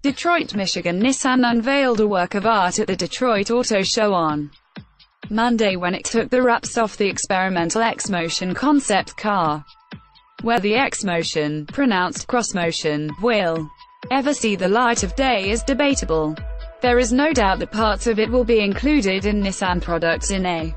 Detroit, Michigan. Nissan unveiled a work of art at the Detroit Auto Show on Monday when it took the wraps off the experimental Xmotion concept car. Whether the Xmotion, pronounced cross-motion, will ever see the light of day is debatable. There is no doubt that parts of it will be included in Nissan products in a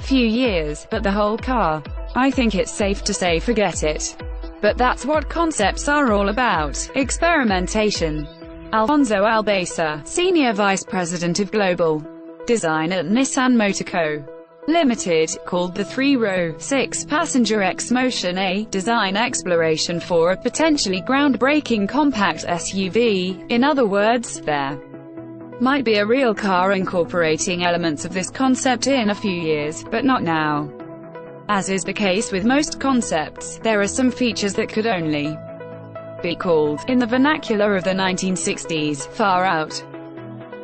few years, but the whole car, I think it's safe to say forget it. But that's what concepts are all about, experimentation. Alfonso Albacer, Senior Vice President of Global Design at Nissan Motor Co. Limited, called the three-row, six-passenger Xmotion a design exploration for a potentially groundbreaking compact SUV. In other words, there might be a real car incorporating elements of this concept in a few years, but not now. As is the case with most concepts, there are some features that could only be called, in the vernacular of the 1960s, far out.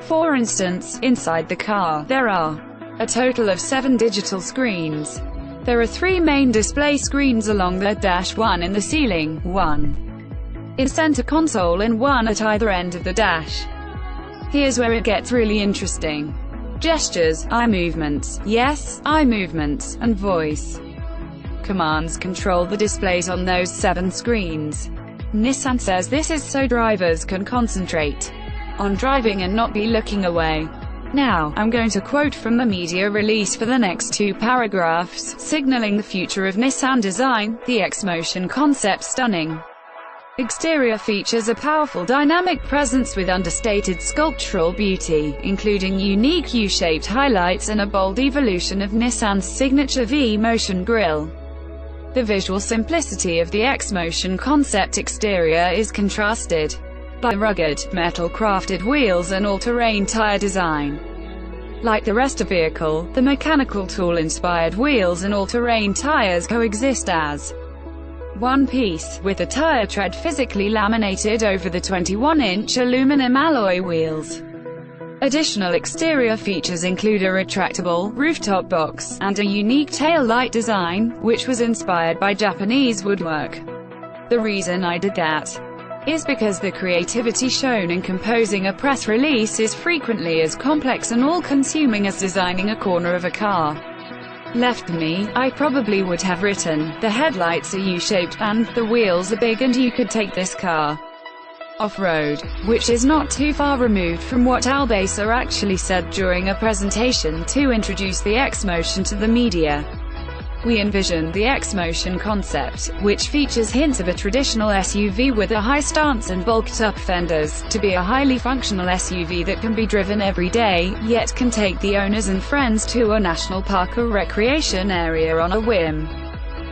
For instance, inside the car, there are a total of 7 digital screens. There are 3 main display screens along the dash, 1 in the ceiling, 1 in center console and 1 at either end of the dash. Here's where it gets really interesting. Gestures, eye movements, yes, eye movements, and voice commands control the displays on those 7 screens. Nissan says this is so drivers can concentrate on driving and not be looking away. Now, I'm going to quote from the media release for the next 2 paragraphs, signaling the future of Nissan design. The Xmotion concept stunning exterior features a powerful dynamic presence with understated sculptural beauty, including unique U-shaped highlights and a bold evolution of Nissan's signature V-motion grille. The visual simplicity of the Xmotion concept exterior is contrasted by rugged, metal-crafted wheels and all-terrain tire design. Like the rest of the vehicle, the mechanical tool-inspired wheels and all-terrain tires coexist as one piece, with the tire tread physically laminated over the 21-inch aluminum alloy wheels. Additional exterior features include a retractable rooftop box, and a unique tail light design, which was inspired by Japanese woodwork. The reason I did that is because the creativity shown in composing a press release is frequently as complex and all-consuming as designing a corner of a car. Left to me, I probably would have written, the headlights are U-shaped, and the wheels are big and you could take this car off-road, which is not too far removed from what Albacer actually said during a presentation to introduce the Xmotion to the media. We envisioned the Xmotion concept, which features hints of a traditional SUV with a high stance and bulked-up fenders, to be a highly functional SUV that can be driven every day, yet can take the owners and friends to a national park or recreation area on a whim.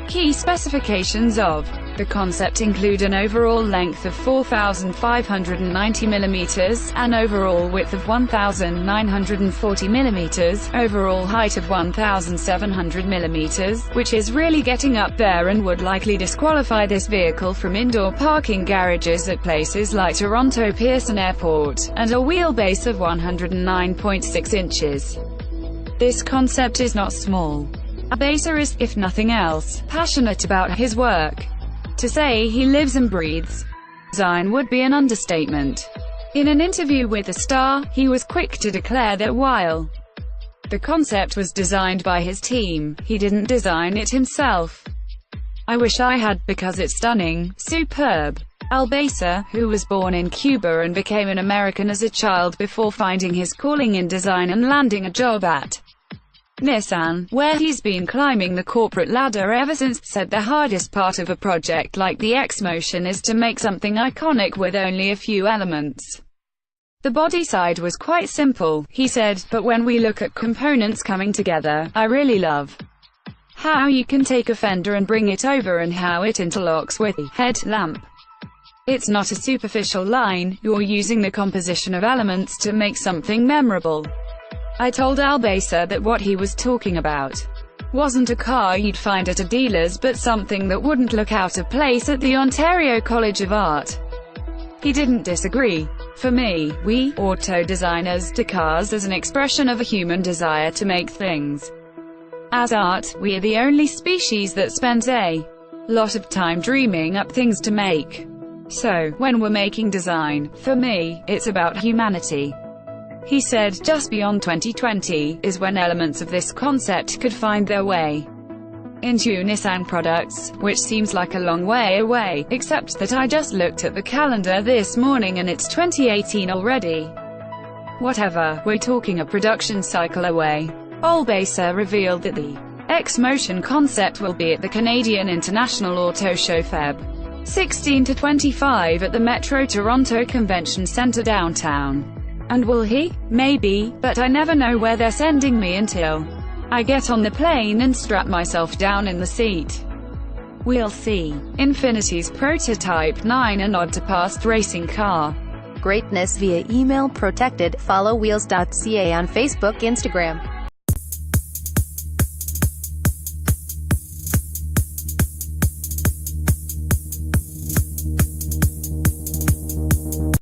Key specifications of the concept include an overall length of 4,590 mm, an overall width of 1,940 mm, overall height of 1,700 mm, which is really getting up there and would likely disqualify this vehicle from indoor parking garages at places like Toronto Pearson Airport, and a wheelbase of 109.6 inches. This concept is not small. Albacer is, if nothing else, passionate about his work. To say he lives and breathes design would be an understatement. In an interview with The Star, he was quick to declare that while the concept was designed by his team, he didn't design it himself. I wish I had, because it's stunning, superb. Albacer, who was born in Cuba and became an American as a child before finding his calling in design and landing a job at Nissan, where he's been climbing the corporate ladder ever since, said the hardest part of a project like the Xmotion is to make something iconic with only a few elements. The body side was quite simple, he said, but when we look at components coming together, I really love how you can take a fender and bring it over and how it interlocks with the headlamp. It's not a superficial line, you're using the composition of elements to make something memorable. I told Albacer that what he was talking about wasn't a car you'd find at a dealer's but something that wouldn't look out of place at the Ontario College of Art. He didn't disagree. For me, we, auto designers, do cars as an expression of a human desire to make things as art. We are the only species that spends a lot of time dreaming up things to make. So, when we're making design, for me, it's about humanity. He said, just beyond 2020, is when elements of this concept could find their way into Nissan products, which seems like a long way away, except that I just looked at the calendar this morning and it's 2018 already. Whatever, we're talking a production cycle away. Olbasa revealed that the Xmotion concept will be at the Canadian International Auto Show Feb. 16 to 25 at the Metro Toronto Convention Centre downtown. And will he? Maybe, but I never know where they're sending me until I get on the plane and strap myself down in the seat. We'll see. Infinity's prototype 9, a nod to past racing car. Greatness via email protected. Follow Wheels.ca on Facebook, Instagram,